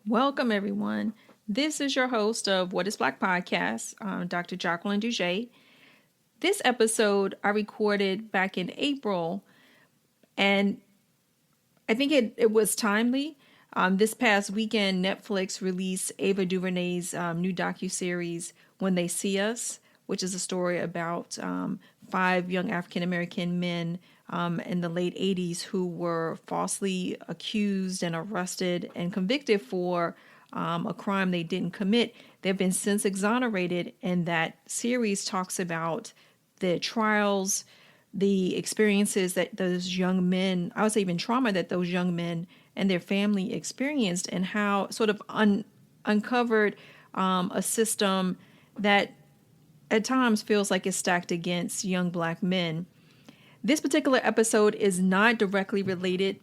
Welcome, everyone. This is your host of What is Black Podcast, Dr. Jacqueline Duget. This episode I recorded back in April, and I think it was timely. This past weekend, Netflix released Ava DuVernay's new docuseries, When They See Us, which is a story about five young African-American men in the late 80s who were falsely accused and arrested and convicted for a crime they didn't commit. They've been since exonerated, and that series talks about the trials, the experiences that those young men, I would say even trauma that those young men and their family experienced, and how sort of uncovered a system that at times feels like it's stacked against young Black men. This particular episode is not directly related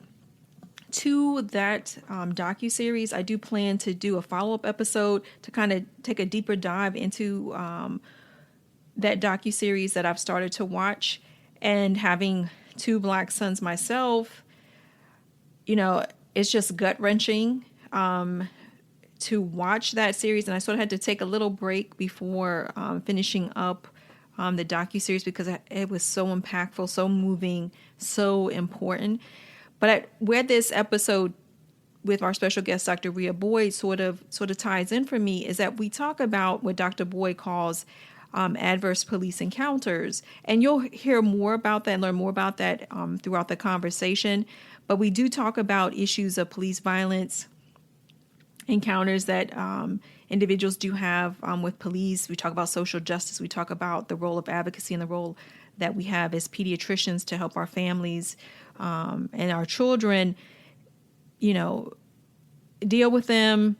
to that docuseries. I do plan to do a follow-up episode to kind of take a deeper dive into that docuseries that I've started to watch. And having two Black sons myself, it's just gut-wrenching to watch that series. And I sort of had to take a little break before finishing up the docuseries because it was so impactful, so moving, so important. But where this episode with our special guest, Dr. Rhea Boyd, sort of ties in for me is that we talk about what Dr. Boyd calls adverse police encounters. And you'll hear more about that and learn more about that throughout the conversation. But we do talk about issues of police violence, encounters that individuals do have with police. We talk about social justice. We talk about the role of advocacy and the role that we have as pediatricians to help our families and our children, deal with them,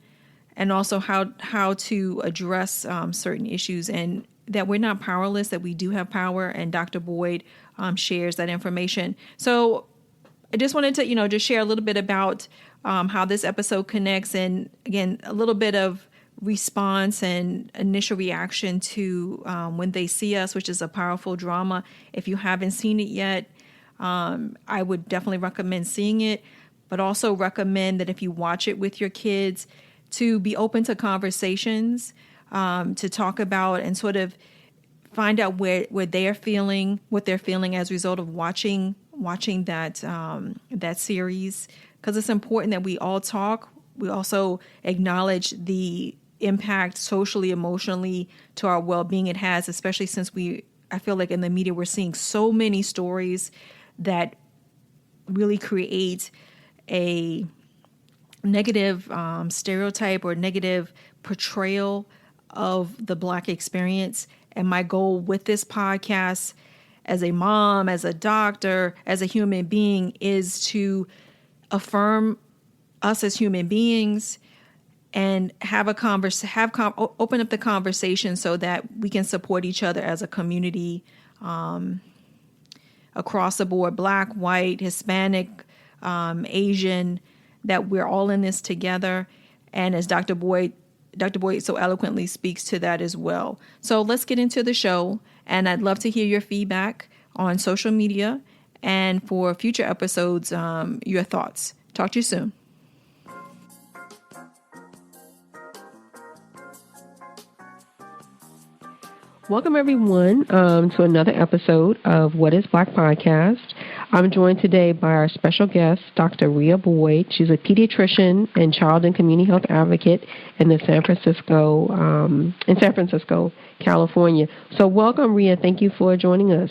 and also how to address certain issues, and that we're not powerless, that we do have power. And Dr. Boyd shares that information. So I just wanted to, just share a little bit about how this episode connects, and again, a little bit of response and initial reaction to When They See Us, which is a powerful drama. If you haven't seen it yet, I would definitely recommend seeing it, but also recommend that if you watch it with your kids, to be open to conversations, to talk about and sort of find out where they're feeling, what they're feeling as a result of watching that series, because it's important that we all talk. We also acknowledge the impact socially, emotionally to our well-being it has, especially since I feel like in the media we're seeing so many stories that really create a negative stereotype or negative portrayal of the Black experience. And my goal with this podcast, as a mom, as a doctor, as a human being, is to affirm us as human beings and have open up the conversation so that we can support each other as a community across the board, Black, white, Hispanic, Asian, that we're all in this together. And as Dr. Boyd so eloquently speaks to that as well. So let's get into the show. And I'd love to hear your feedback on social media, and for future episodes, your thoughts. Talk to you soon. Welcome, everyone, to another episode of What is Black Podcast. I'm joined today by our special guest, Dr. Rhea Boyd. She's a pediatrician and child and community health advocate in San Francisco, California. So welcome, Rhea. Thank you for joining us.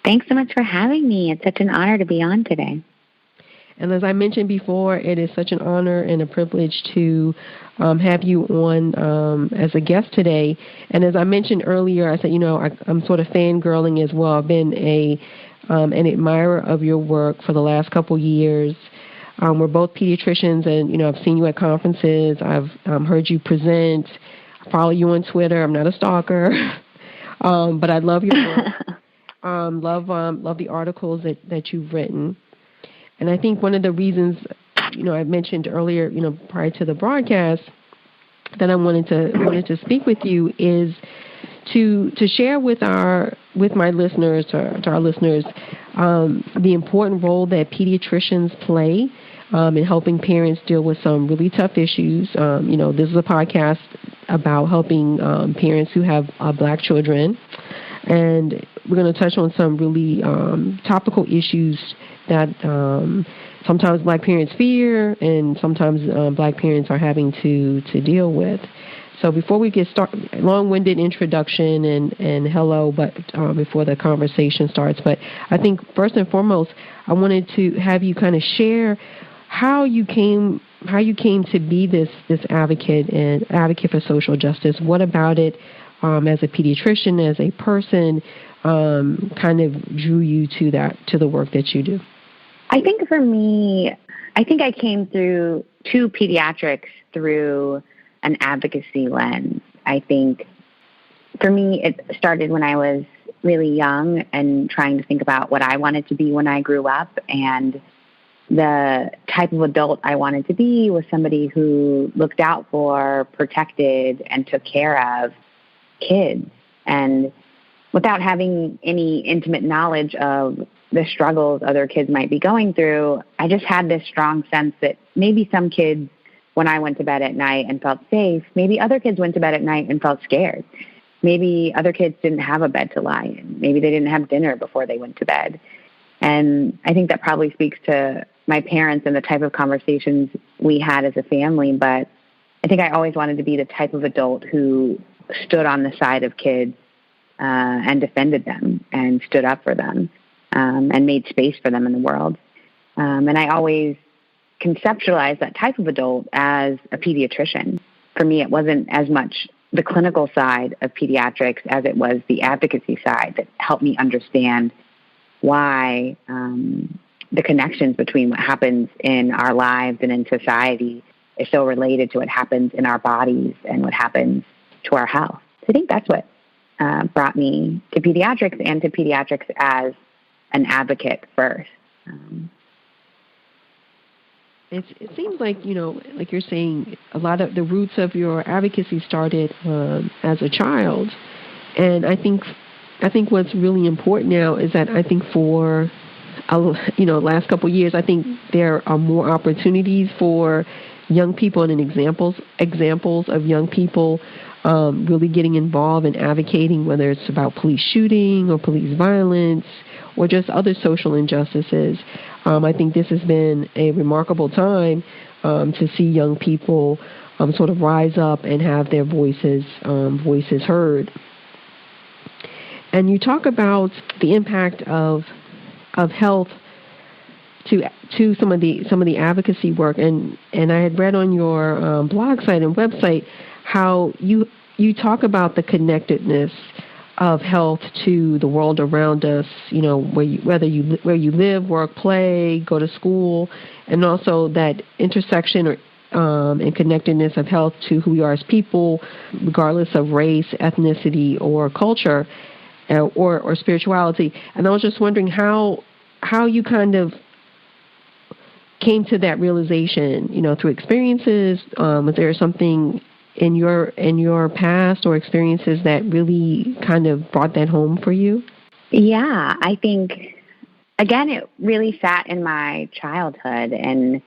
Thanks so much for having me. It's such an honor to be on today. And as I mentioned before, it is such an honor and a privilege to have you on as a guest today. And as I mentioned earlier, I said, I'm sort of fangirling as well. I've been an admirer of your work for the last couple years. We're both pediatricians, and, I've seen you at conferences. I've heard you present. I follow you on Twitter. I'm not a stalker, but I love your work. Love the articles that you've written. And I think one of the reasons, I mentioned earlier, prior to the broadcast, that I wanted to speak with you is to share with my listeners, to our listeners, the important role that pediatricians play and helping parents deal with some really tough issues. This is a podcast about helping parents who have Black children. And we're going to touch on some really topical issues that sometimes Black parents fear and sometimes Black parents are having to deal with. So before we get started, long-winded introduction and hello, but before the conversation starts. But I think first and foremost, I wanted to have you kind of share how you came to be this advocate for social justice. What about it, as a pediatrician, as a person, kind of drew you to the work that you do? I think for me, I came to pediatrics through an advocacy lens. I think for me, it started when I was really young and trying to think about what I wanted to be when I grew up. And the type of adult I wanted to be was somebody who looked out for, protected, and took care of kids. And without having any intimate knowledge of the struggles other kids might be going through, I just had this strong sense that maybe some kids, when I went to bed at night and felt safe, maybe other kids went to bed at night and felt scared. Maybe other kids didn't have a bed to lie in. Maybe they didn't have dinner before they went to bed. And I think that probably speaks to my parents and the type of conversations we had as a family. But I think I always wanted to be the type of adult who stood on the side of kids and defended them and stood up for them and made space for them in the world. And I always conceptualized that type of adult as a pediatrician. For me, it wasn't as much the clinical side of pediatrics as it was the advocacy side that helped me understand why the connections between what happens in our lives and in society is so related to what happens in our bodies and what happens to our health. So I think that's what brought me to pediatrics and to pediatrics as an advocate first. It seems like, like you're saying, a lot of the roots of your advocacy started as a child. And I think what's really important now is that I think for, last couple of years, I think there are more opportunities for young people and examples of young people really getting involved and advocating, whether it's about police shooting or police violence or just other social injustices. I think this has been a remarkable time to see young people sort of rise up and have their voices heard. And you talk about the impact of health to some of the advocacy work, and I had read on your blog site and website how you talk about the connectedness of health to the world around us, where you live, work, play, go to school, and also that intersection and connectedness of health to who we are as people, regardless of race, ethnicity, or culture, or spirituality. And I was just wondering how you kind of came to that realization, through experiences. Was there something in your past or experiences that really kind of brought that home for you? Yeah, I think, again, it really sat in my childhood, and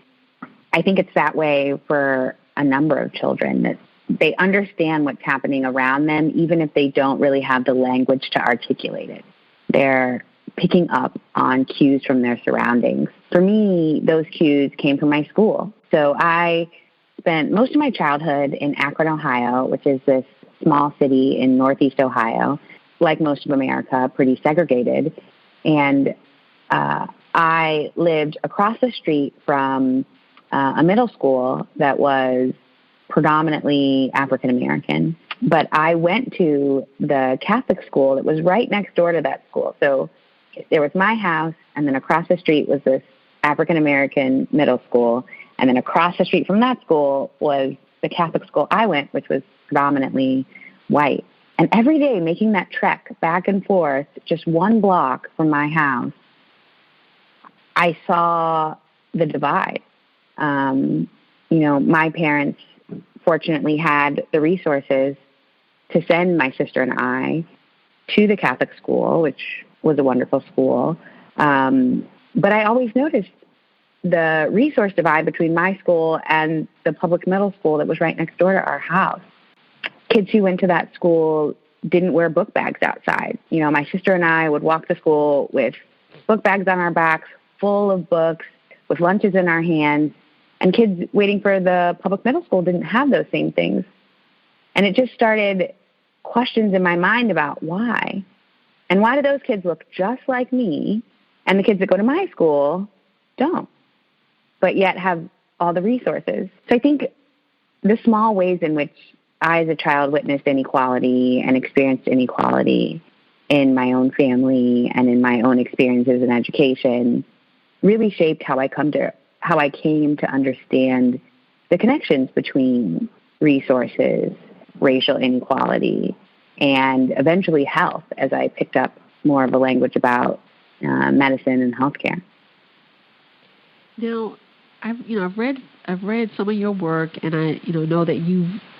I think it's that way for a number of children, that they understand what's happening around them, even if they don't really have the language to articulate it. They're picking up on cues from their surroundings. For me, those cues came from my school. So I spent most of my childhood in Akron, Ohio, which is this small city in Northeast Ohio, like most of America, pretty segregated. And I lived across the street from a middle school that was predominantly African American. But I went to the Catholic school that was right next door to that school. So there was my house, and then across the street was this African American middle school. And then across the street from that school was the Catholic school I went, which was predominantly white. And every day making that trek back and forth, just one block from my house, I saw the divide. My parents fortunately had the resources to send my sister and I to the Catholic school, which was a wonderful school. But I always noticed the resource divide between my school and the public middle school that was right next door to our house. Kids who went to that school didn't wear book bags outside. You know, my sister and I would walk to school with book bags on our backs, full of books, with lunches in our hands, and kids waiting for the public middle school didn't have those same things. And it just started questions in my mind about why. And why do those kids look just like me, and the kids that go to my school don't, but yet have all the resources? So I think the small ways in which I, as a child, witnessed inequality and experienced inequality in my own family and in my own experiences in education really shaped how I came to understand the connections between resources, racial inequality, and eventually health, as I picked up more of a language about medicine and healthcare. Now, I've read some of your work, and I know that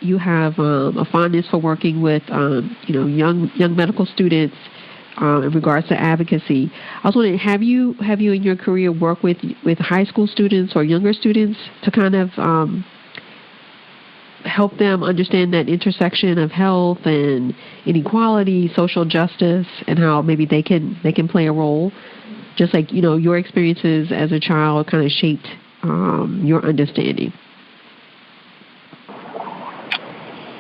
you have a fondness for working with young medical students in regards to advocacy. I was wondering, have you in your career worked with high school students or younger students to kind of help them understand that intersection of health and inequality, social justice, and how maybe they can play a role, just like your experiences as a child kind of shaped your understanding?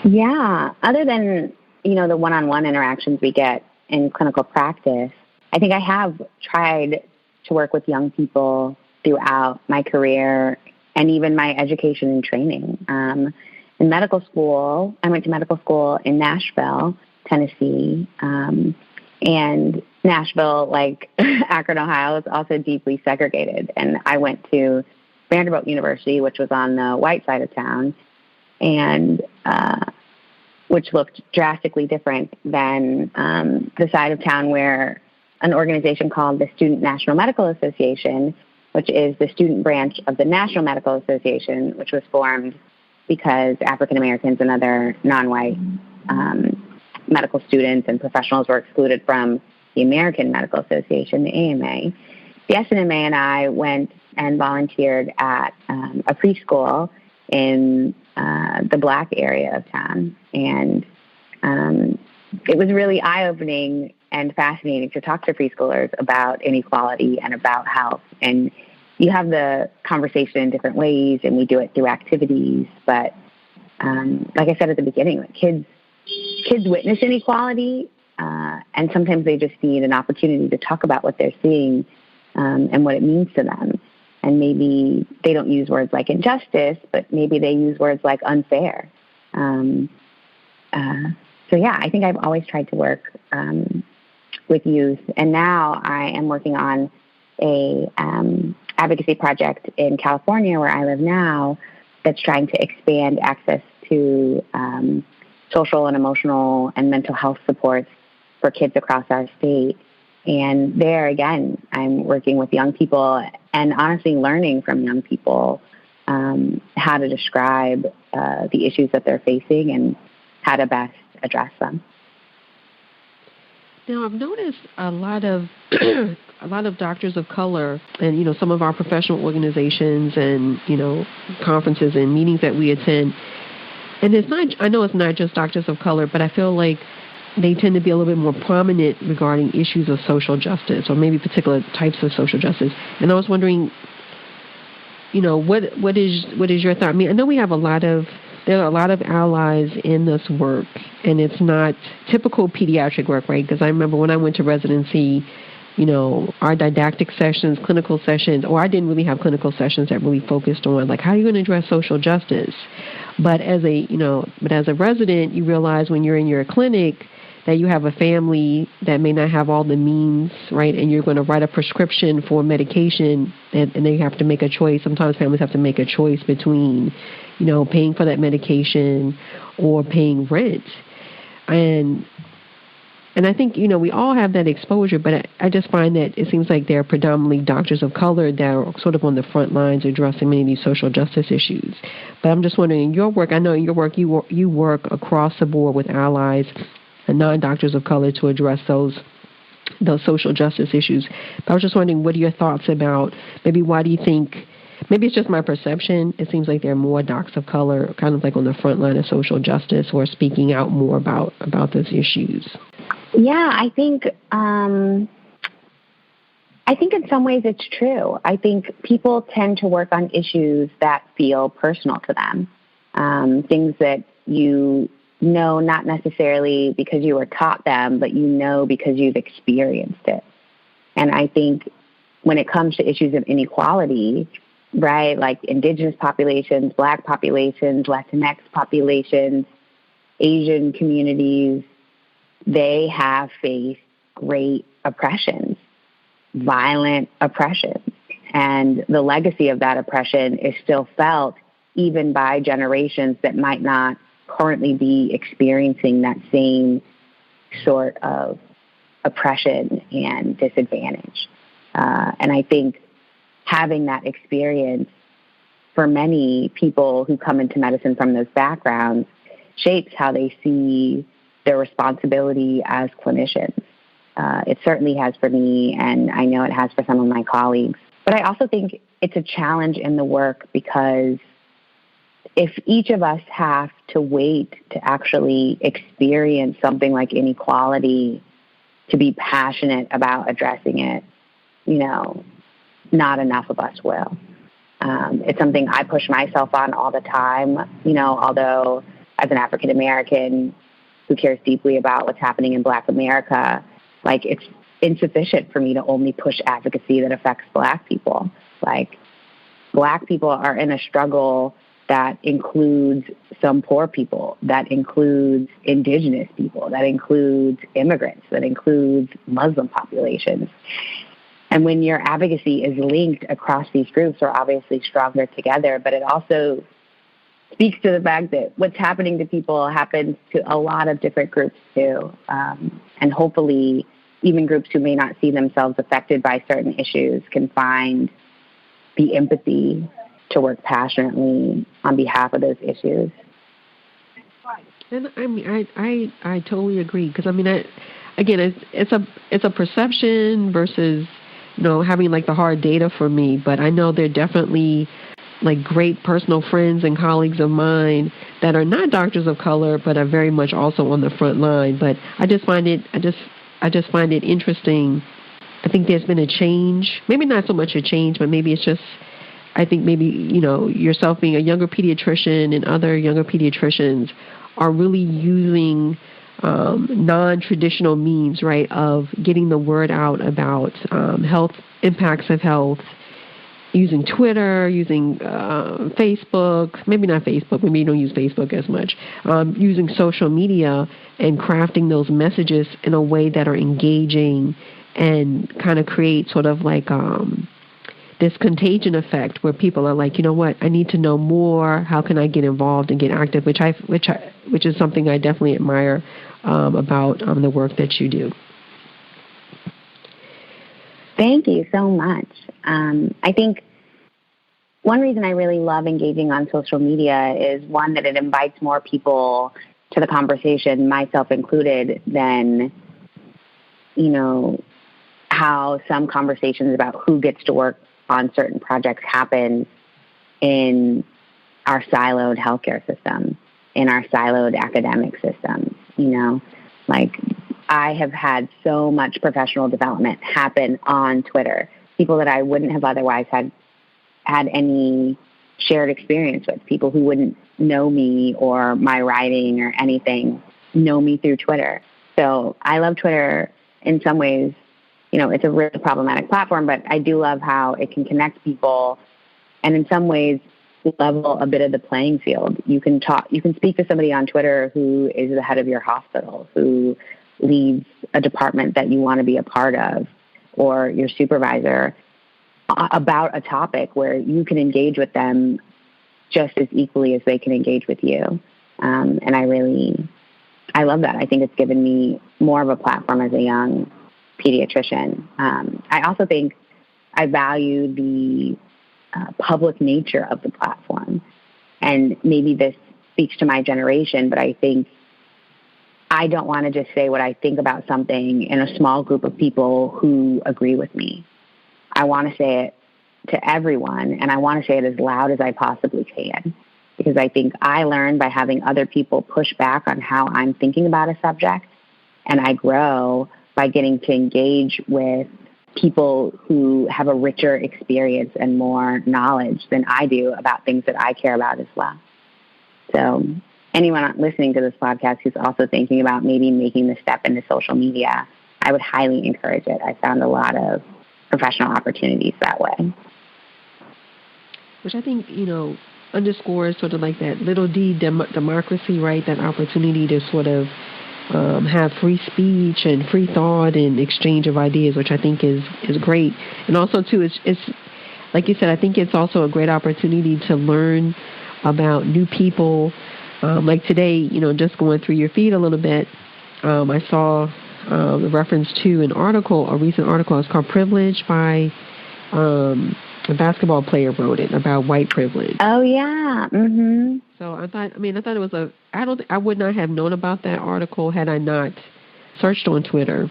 Yeah, other than the one-on-one interactions we get in clinical practice, I think I have tried to work with young people throughout my career and even my education and training. In medical school, I went to medical school in Nashville, Tennessee, and Nashville, like Akron, Ohio, is also deeply segregated. And I went to Vanderbilt University, which was on the white side of town, and which looked drastically different than the side of town where an organization called the Student National Medical Association, which is the student branch of the National Medical Association, which was formed because African Americans and other non-white medical students and professionals were excluded from the American Medical Association, the AMA. The SNMA and I went and volunteered at a preschool in the Black area of town. And it was really eye-opening and fascinating to talk to preschoolers about inequality and about health. And you have the conversation in different ways, and we do it through activities. But like I said at the beginning, kids witness inequality, and sometimes they just need an opportunity to talk about what they're seeing and what it means to them. And maybe they don't use words like injustice, but maybe they use words like unfair. So yeah, I think I've always tried to work with youth. And now I am working on a advocacy project in California, where I live now, that's trying to expand access to social and emotional and mental health supports for kids across our state. And there, again, I'm working with young people and honestly learning from young people how to describe the issues that they're facing and how to best address them. Now, I've noticed a lot of doctors of color, and some of our professional organizations and conferences and meetings that we attend. And I know it's not just doctors of color, but I feel like they tend to be a little bit more prominent regarding issues of social justice, or maybe particular types of social justice. And I was wondering, what is your thought? I mean, I know there are a lot of allies in this work, and it's not typical pediatric work, right? Because I remember when I went to residency, our didactic sessions, clinical sessions, or I didn't really have clinical sessions that really focused on, like, how are you going to address social justice? But as a resident, you realize when you're in your clinic that you have a family that may not have all the means, right? And you're going to write a prescription for medication, and then you have to make a choice. Sometimes families have to make a choice between, paying for that medication or paying rent. And I think, we all have that exposure, but I just find that it seems like there are predominantly doctors of color that are sort of on the front lines addressing many of these social justice issues. But I'm just wondering, in your work, I know in your work you work across the board with allies and non-doctors of color to address those social justice issues. But I was just wondering, what are your thoughts about maybe why do you think maybe it's just my perception. It seems like there are more docs of color kind of like on the front line of social justice who are speaking out more about those issues. Yeah, I think in some ways it's true. I think people tend to work on issues that feel personal to them, things that you know not necessarily because you were taught them, but you know because you've experienced it. And I think when it comes to issues of inequality, right, like indigenous populations, Black populations, Latinx populations, Asian communities, they have faced great oppressions, violent oppression. And the legacy of that oppression is still felt even by generations that might not currently be experiencing that same sort of oppression and disadvantage. And I think having that experience for many people who come into medicine from those backgrounds shapes how they see their responsibility as clinicians. It certainly has for me, and I know it has for some of my colleagues. But I also think it's a challenge in the work because if each of us have to wait to actually experience something like inequality to be passionate about addressing it, not enough of us will. It's something I push myself on all the time, although as an African American who cares deeply about what's happening in Black America, like it's insufficient for me to only push advocacy that affects Black people. Like Black people are in a struggle that includes some poor people, that includes indigenous people, that includes immigrants, that includes Muslim populations. And when your advocacy is linked across these groups, we're obviously stronger together, but it also speaks to the fact that what's happening to people happens to a lot of different groups too. And hopefully even groups who may not see themselves affected by certain issues can find the empathy to work passionately on behalf of those issues. And I mean, I totally agree because again, it's a perception versus having like the hard data for me. But I know there are definitely like great personal friends and colleagues of mine that are not doctors of color, but are very much also on the front line. But I just find it interesting. I think there's been a change, maybe not so much a change, but maybe it's just. I think maybe, yourself being a younger pediatrician and other younger pediatricians are really using non-traditional means, right, of getting the word out about health, impacts of health, using Twitter, using Facebook, maybe not Facebook, maybe you don't use Facebook as much, using social media and crafting those messages in a way that are engaging and kind of create sort of like this contagion effect where people are like, you know what, I need to know more. How can I get involved and get active? Which is something I definitely admire about the work that you do. Thank you so much. I think one reason I really love engaging on social media is one, that it invites more people to the conversation, myself included, than, how some conversations about who gets to work on certain projects happen in our siloed healthcare system, in our siloed academic system. Like I have had so much professional development happen on Twitter, people that I wouldn't have otherwise had any shared experience with, people who wouldn't know me or my writing or anything, know me through Twitter. So I love Twitter in some ways. It's a really problematic platform, but I do love how it can connect people and in some ways level a bit of the playing field. You can speak to somebody on Twitter who is the head of your hospital, who leads a department that you want to be a part of, or your supervisor, about a topic where you can engage with them just as equally as they can engage with you. And I love that. I think it's given me more of a platform as a young pediatrician. I also think I value the public nature of the platform. And maybe this speaks to my generation, but I think I don't want to just say what I think about something in a small group of people who agree with me. I want to say it to everyone, and I want to say it as loud as I possibly can, because I think I learn by having other people push back on how I'm thinking about a subject, and I grow by getting to engage with people who have a richer experience and more knowledge than I do about things that I care about as well. So anyone listening to this podcast who's also thinking about maybe making the step into social media, I would highly encourage it. I found a lot of professional opportunities that way. Which I think, underscores sort of like that little D democracy, right? That opportunity to sort of have free speech and free thought and exchange of ideas, which I think is great. And also, too, it's like you said, I think it's also a great opportunity to learn about new people. Like today, just going through your feed a little bit, I saw the reference to a recent article. It's called Privilege by a basketball player wrote it about white privilege. Oh, yeah. Mm-hmm. So I thought it was I would not have known about that article had I not searched on Twitter.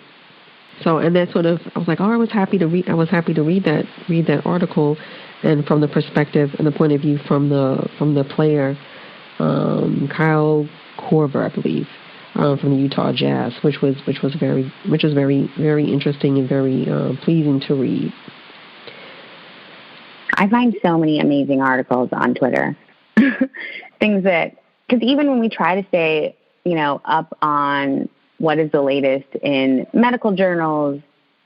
So, and that sort of, I was like, I was happy to read that article, and from the perspective and the point of view from the player, Kyle Korver, I believe, from the Utah Jazz, which was very, very interesting and very pleasing to read. I find so many amazing articles on Twitter. Things that, because even when we try to stay, up on what is the latest in medical journals,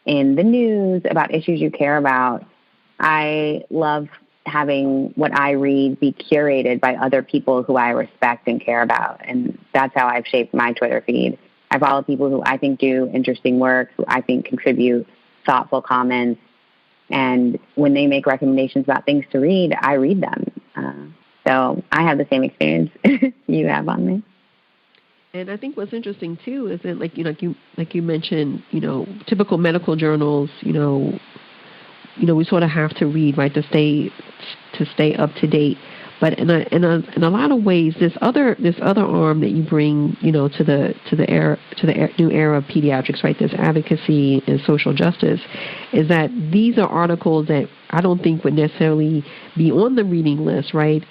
in the news about issues you care about, I love having what I read be curated by other people who I respect and care about. And that's how I've shaped my Twitter feed. I follow people who I think do interesting work, who I think contribute thoughtful comments. And when they make recommendations about things to read, I read them. So I have the same experience you have on me. And I think what's interesting too is that, like you mentioned, typical medical journals, we sort of have to read, right, to stay up to date. But in a lot of ways, this other arm that you bring, to the new era of pediatrics, right, this advocacy and social justice, is that these are articles that I don't think would necessarily be on the reading list, right,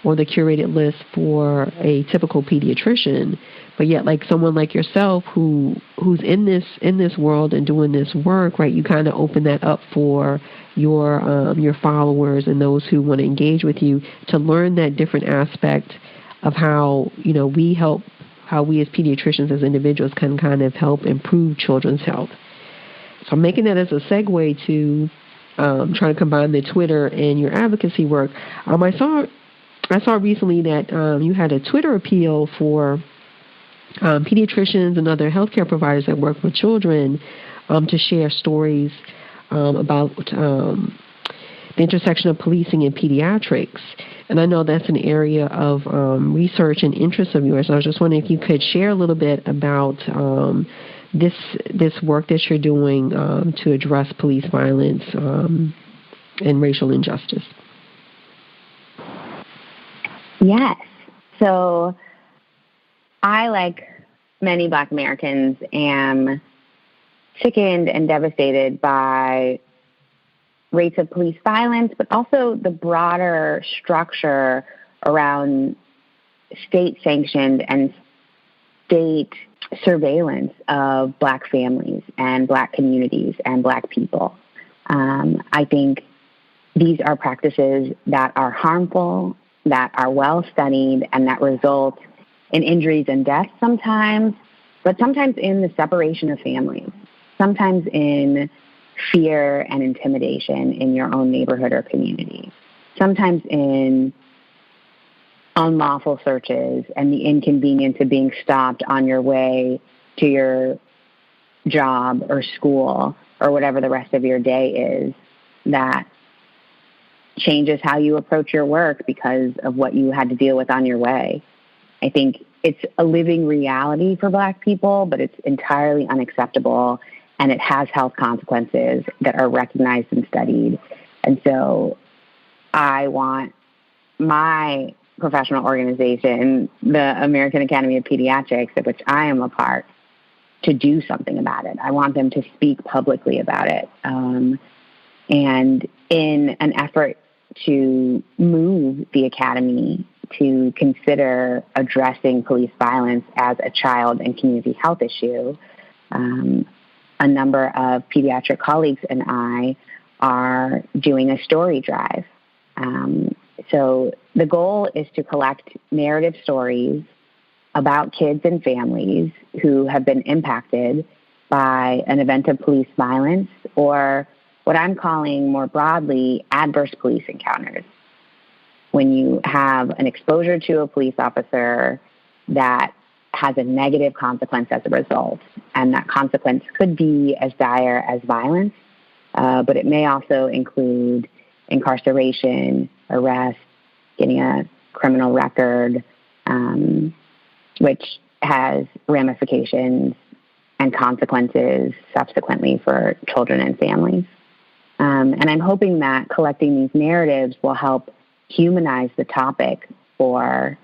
or the curated list for a typical pediatrician, but yet, like someone like yourself who's in this world and doing this work, right, you kind of open that up for your followers and those who want to engage with you to learn that different aspect of how we as pediatricians, as individuals, can kind of help improve children's health. So I'm making that as a segue to trying to combine the Twitter and your advocacy work. I saw recently that you had a Twitter appeal for pediatricians and other healthcare providers that work with children to share stories about the intersection of policing and pediatrics. And I know that's an area of research and interest of yours. I was just wondering if you could share a little bit about this work that you're doing to address police violence and racial injustice. Yes. So I, like many Black Americans, am sickened and devastated by rates of police violence, but also the broader structure around state-sanctioned and state surveillance of Black families and Black communities and Black people. I think these are practices that are harmful, that are well studied, and that result in injuries and deaths sometimes, but sometimes in the separation of families, sometimes in fear and intimidation in your own neighborhood or community, sometimes in unlawful searches and the inconvenience of being stopped on your way to your job or school or whatever the rest of your day is that changes how you approach your work because of what you had to deal with on your way. I think it's a living reality for Black people, but it's entirely unacceptable, and it has health consequences that are recognized and studied. And so I want my professional organization, the American Academy of Pediatrics, of which I am a part, to do something about it. I want them to speak publicly about it. And in an effort to move the Academy to consider addressing police violence as a child and community health issue, a number of pediatric colleagues and I are doing a story drive. So the goal is to collect narrative stories about kids and families who have been impacted by an event of police violence, or what I'm calling more broadly adverse police encounters. When you have an exposure to a police officer that has a negative consequence as a result, and that consequence could be as dire as violence, but it may also include incarceration, arrest, getting a criminal record, which has ramifications and consequences subsequently for children and families. And I'm hoping that collecting these narratives will help humanize the topic for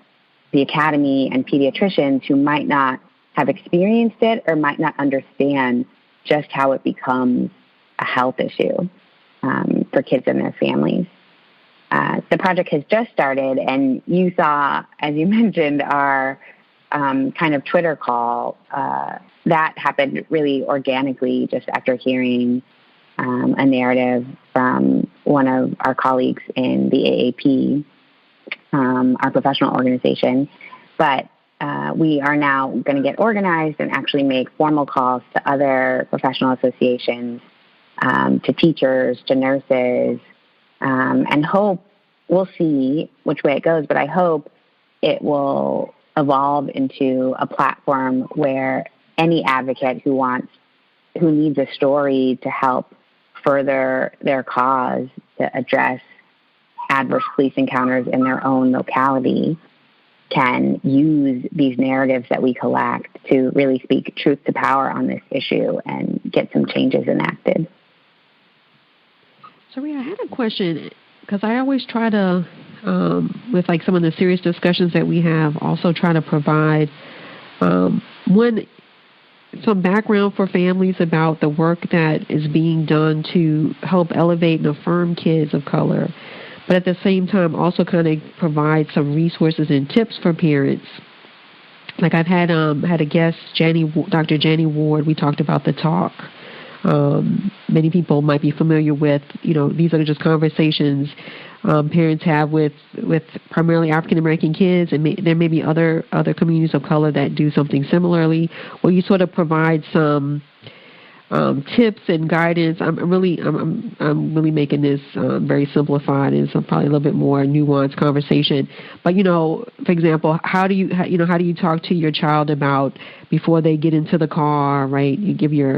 the Academy and pediatricians who might not have experienced it or might not understand just how it becomes a health issue for kids and their families. The project has just started, and you saw, as you mentioned, our kind of Twitter call. That happened really organically just after hearing a narrative from one of our colleagues in the AAP, our professional organization. But we are now going to get organized and actually make formal calls to other professional associations, to teachers, to nurses, and hope, we'll see which way it goes, but I hope it will evolve into a platform where any advocate who needs a story to help further their cause to address adverse police encounters in their own locality can use these narratives that we collect to really speak truth to power on this issue and get some changes enacted. So, Rhea, I had a question, because I always try to, with like some of the serious discussions that we have, also try to provide some background for families about the work that is being done to help elevate and affirm kids of color, but at the same time also kind of provide some resources and tips for parents. Like I've had a guest, Dr. Jenny Ward. We talked about the talk. Many people might be familiar with, these are just conversations parents have with primarily African American kids, and there may be other communities of color that do something similarly, where you sort of provide some tips and guidance. I'm really making this very simplified, and so probably a little bit more nuanced conversation. But for example, how do you talk to your child about before they get into the car, right? You give your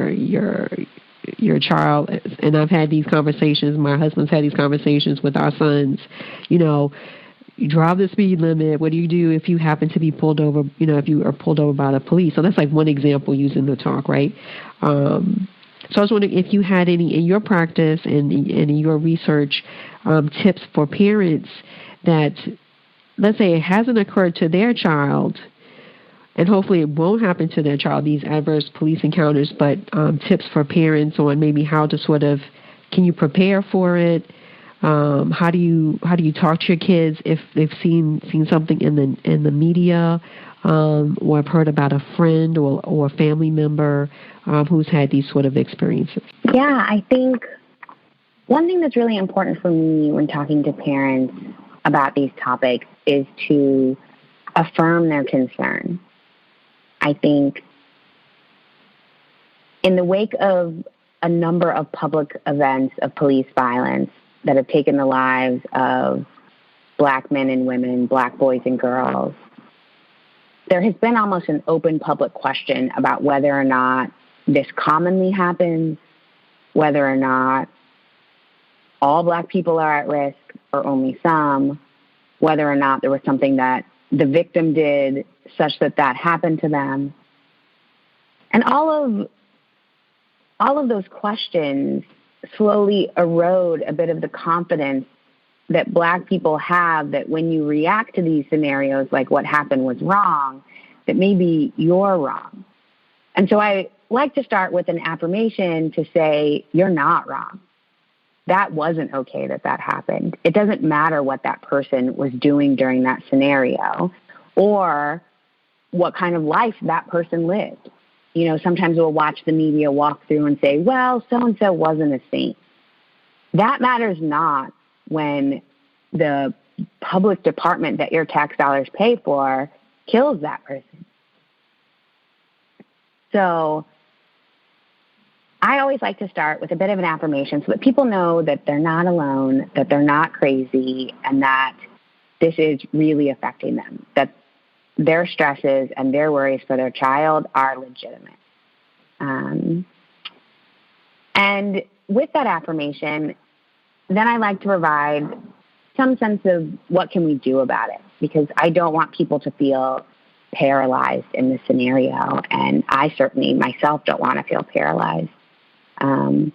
child, and I've had these conversations, my husband's had these conversations with our sons, you drive the speed limit. What do you do if you happen to be pulled over, if you are pulled over by the police? So that's like one example using the talk, right? So I was wondering if you had any in your practice and in your research tips for parents that, let's say it hasn't occurred to their child, and hopefully it won't happen to their child, these adverse police encounters, but tips for parents on maybe how to sort of, can you prepare for it? How do you talk to your kids if they've seen something in the media, or have heard about a friend or a family member who's had these sort of experiences? Yeah, I think one thing that's really important for me when talking to parents about these topics is to affirm their concern. I think in the wake of a number of public events of police violence that have taken the lives of Black men and women, Black boys and girls, there has been almost an open public question about whether or not this commonly happens, whether or not all Black people are at risk or only some, whether or not there was something that the victim did such that happened to them. And all of those questions slowly erode a bit of the confidence that Black people have that when you react to these scenarios, like what happened was wrong, that maybe you're wrong. And so I like to start with an affirmation to say, you're not wrong. that wasn't okay that happened. It doesn't matter what that person was doing during that scenario or what kind of life that person lived. You know, sometimes we'll watch the media walk through and say, well, so-and-so wasn't a saint. That matters not when the public department that your tax dollars pay for kills that person. So I always like to start with a bit of an affirmation so that people know that they're not alone, that they're not crazy, and that this is really affecting them, that their stresses and their worries for their child are legitimate. And with that affirmation, then I like to provide some sense of what can we do about it, because I don't want people to feel paralyzed in this scenario, and I certainly myself don't want to feel paralyzed. And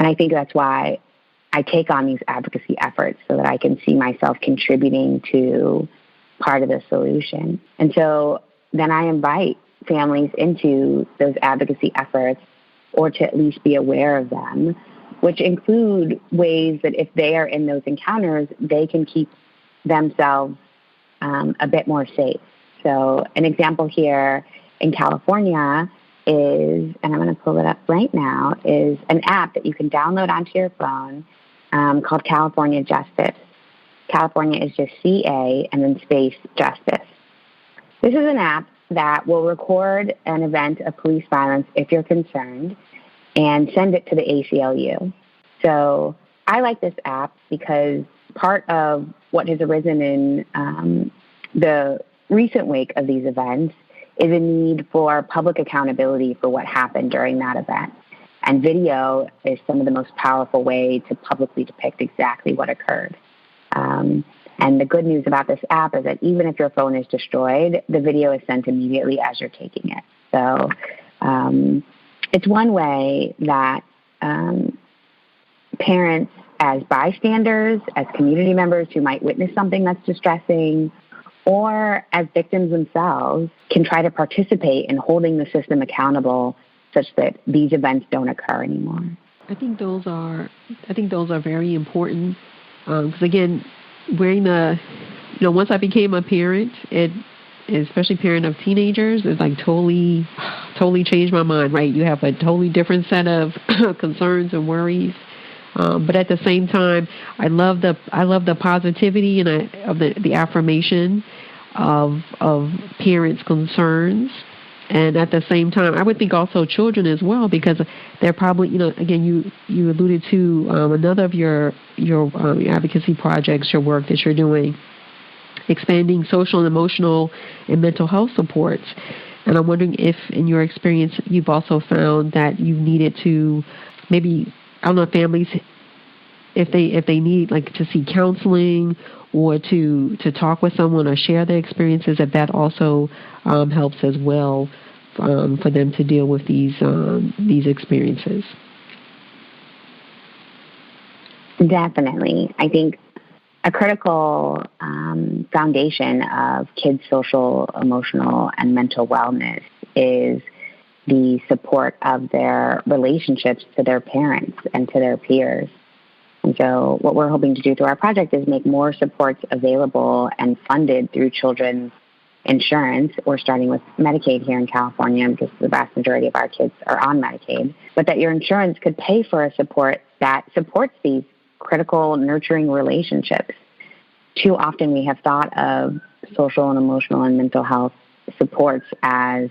I think that's why I take on these advocacy efforts, so that I can see myself contributing to part of the solution. And so then I invite families into those advocacy efforts, or to at least be aware of them, which include ways that if they are in those encounters, they can keep themselves a bit more safe. So an example here in California is, and I'm going to pull it up right now, is an app that you can download onto your phone called California Justice. California is just CA and then space Justice. This is an app that will record an event of police violence if you're concerned and send it to the ACLU. So I like this app because part of what has arisen in the recent wake of these events is a need for public accountability for what happened during that event. And video is some of the most powerful way to publicly depict exactly what occurred. And the good news about this app is that even if your phone is destroyed, the video is sent immediately as you're taking it. So it's one way that parents, as bystanders, as community members who might witness something that's distressing, or as victims themselves, can try to participate in holding the system accountable such that these events don't occur anymore. I think those are very important because again, once I became a parent, especially parent of teenagers, it like totally changed my mind. Right, you have a totally different set of concerns and worries. But at the same time, I love the positivity and of the affirmation of parents' concerns, and at the same time, I would think also children as well, because they're probably again you alluded to another of your advocacy projects, your work that you're doing, expanding social and emotional and mental health supports, and I'm wondering if in your experience you've also found that you needed to maybe, I don't know, families, if they need like to see counseling or to talk with someone or share their experiences, that also helps as well for them to deal with these experiences. Definitely. I think a critical foundation of kids' social, emotional, and mental wellness is the support of their relationships to their parents and to their peers. And so what we're hoping to do through our project is make more supports available and funded through children's insurance. We're starting with Medicaid here in California because the vast majority of our kids are on Medicaid, but that your insurance could pay for a support that supports these critical, nurturing relationships. Too often we have thought of social and emotional and mental health supports as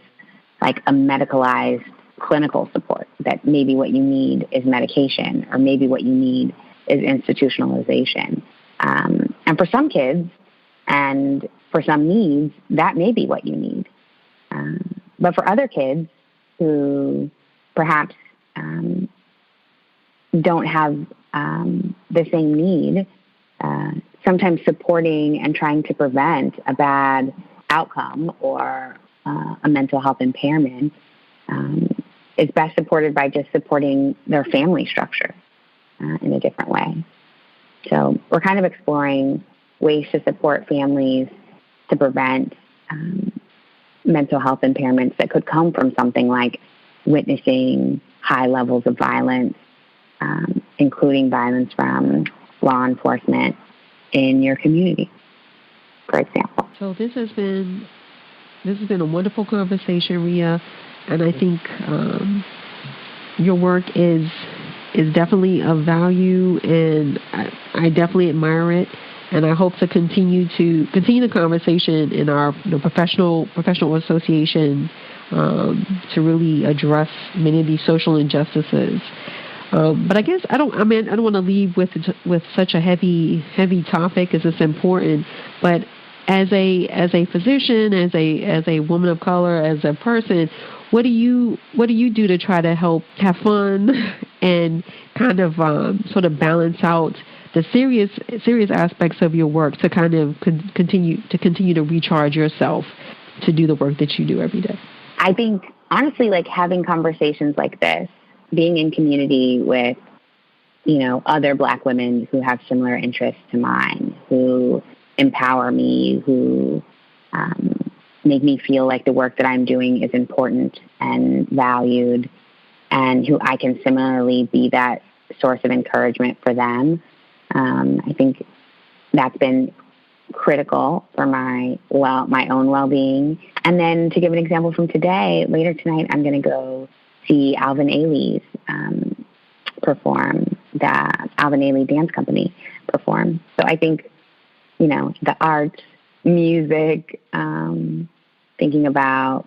like a medicalized clinical support, that maybe what you need is medication or maybe what you need is institutionalization. And for some kids and for some needs, that may be what you need. But for other kids who perhaps don't have the same need, sometimes supporting and trying to prevent a bad outcome or a mental health impairment is best supported by just supporting their family structure in a different way. So we're kind of exploring ways to support families to prevent mental health impairments that could come from something like witnessing high levels of violence including violence from law enforcement in your community, for example. So this has been a wonderful conversation, Rhea, and I think your work is definitely of value, and I definitely admire it. And I hope to continue the conversation in our professional association to really address many of these social injustices. But I guess I don't want to leave with such a heavy topic, as it's important. But as a physician, as a woman of color, as a person, what do you do to try to help have fun and kind of sort of balance out the serious aspects of your work to kind of continue to recharge yourself to do the work that you do every day? I think, honestly, like having conversations like this, being in community with, other Black women who have similar interests to mine, who empower me, who make me feel like the work that I'm doing is important and valued, and who I can similarly be that source of encouragement for them. I think that's been critical for my own well-being. And then to give an example from today, later tonight, I'm going to go see Alvin Ailey's perform, the Alvin Ailey Dance Company perform. So I think, the arts, music, thinking about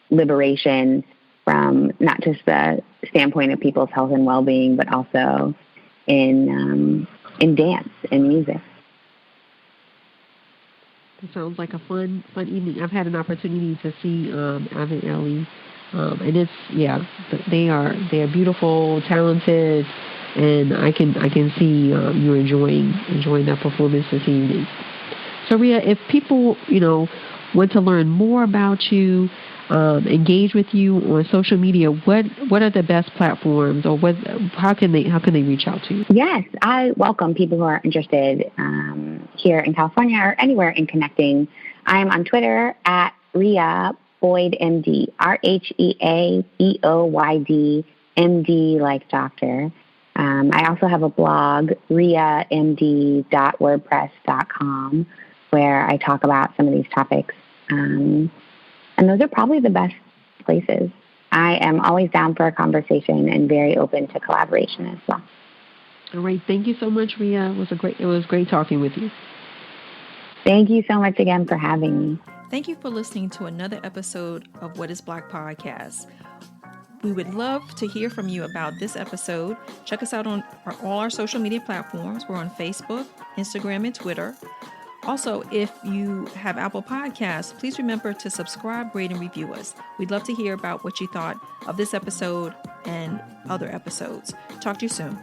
liberation from not just the standpoint of people's health and well-being, but also in dance and music. It sounds like a fun evening. I've had an opportunity to see Alvin Ailey, and it's they are beautiful, talented, and I can see you're enjoying that performance this evening. So Rhea, if people want to learn more about you, engage with you on social media, what are the best platforms, or how can they reach out to you? Yes, I welcome people who are interested here in California or anywhere in connecting. I am on Twitter at Rhea Boyd MD, RHEA BOYD MD like doctor. I also have a blog, rheamd.wordpress.com, where I talk about some of these topics. And those are probably the best places. I am always down for a conversation and very open to collaboration as well. All right. Thank you so much, Rhea. It was great talking with you. Thank you so much again for having me. Thank you for listening to another episode of What is Black Podcast. We would love to hear from you about this episode. Check us out on all our social media platforms. We're on Facebook, Instagram, and Twitter. Also, if you have Apple Podcasts, please remember to subscribe, rate, and review us. We'd love to hear about what you thought of this episode and other episodes. Talk to you soon.